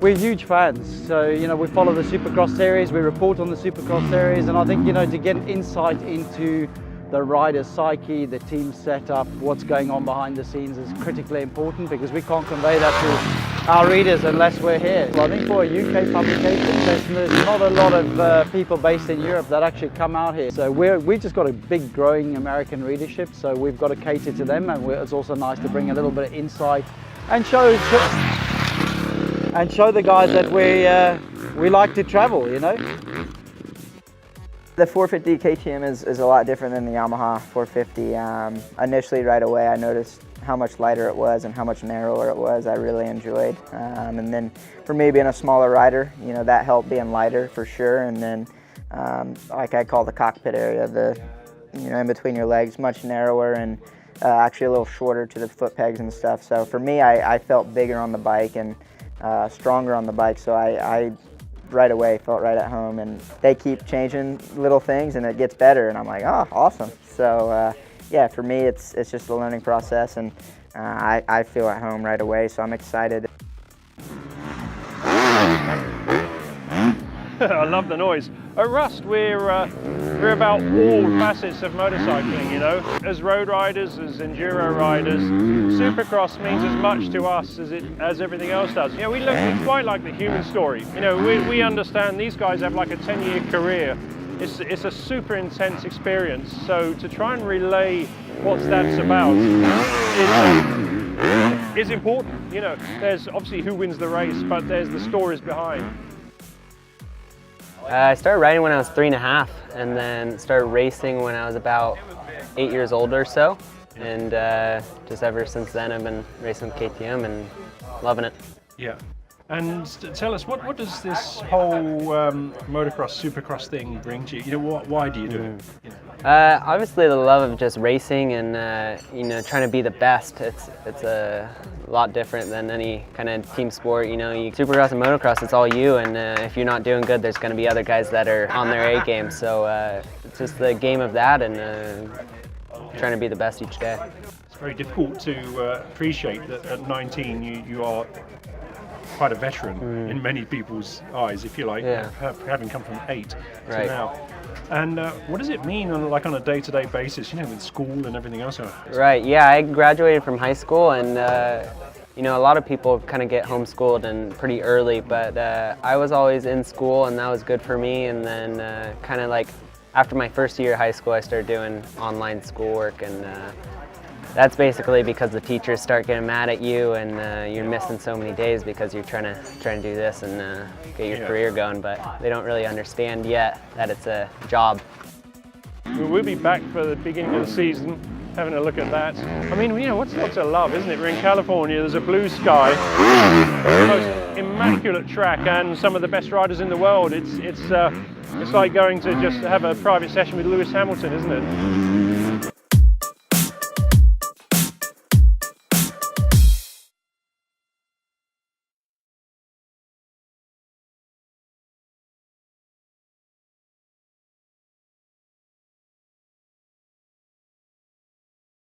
We're huge fans, so we follow the Supercross series, we report on the Supercross series, and I think to get insight into the rider's psyche, the team setup, what's going on behind the scenes is critically important, because we can't convey that to our readers unless we're here. So I think for a UK publication, there's not a lot of people based in Europe that actually come out here. So we just got a big growing American readership, so we've got to cater to them, and it's also nice to bring a little bit of insight and show the guys that we like to travel, The 450 KTM is a lot different than the Yamaha 450. Initially, right away, I noticed how much lighter it was and how much narrower it was. I really enjoyed. And then for me, being a smaller rider, that helped being lighter for sure. And then, like I call the cockpit area, in between your legs, much narrower and actually a little shorter to the foot pegs and stuff. So for me, I felt bigger on the bike and stronger on the bike. So I right away felt right at home, and they keep changing little things and it gets better, and I'm like, oh, awesome. So yeah, for me it's just a learning process, and I feel at home right away, so I'm excited. I love the noise. At Rust, we're about all facets of motorcycling, As road riders, as enduro riders, Supercross means as much to us as everything else does. We look, it's quite like the human story. We understand these guys have like a 10-year career. It's a super intense experience. So to try and relay what that's about is important. There's obviously who wins the race, but there's the stories behind. I started riding when I was 3.5, and then started racing when I was about 8 years old or so. And just ever since then, I've been racing with KTM and loving it. Yeah. And tell us, what does this whole motocross, supercross thing bring to you? Why do you do it? Obviously, the love of just racing and trying to be the best. It's a lot different than any kind of team sport. Supercross and motocross, it's all you, and if you're not doing good, there's going to be other guys that are on their A game. So it's just the game of that, and trying to be the best each day. It's very difficult to appreciate that at 19 you are quite a veteran in many people's eyes, if you like, having come from 8 to now. And what does it mean on a day-to-day basis, with school and everything else? Right, yeah, I graduated from high school, and a lot of people kind of get homeschooled and pretty early, but I was always in school, and that was good for me. And then kind of like after my first year of high school, I started doing online schoolwork, and that's basically because the teachers start getting mad at you, and you're missing so many days because you're trying to do this and get your career going, but they don't really understand yet that it's a job. We'll be back for the beginning of the season, having a look at that. I mean, what's not to love, isn't it? We're in California, there's a blue sky, the most immaculate track, and some of the best riders in the world. It's like going to just have a private session with Lewis Hamilton, isn't it?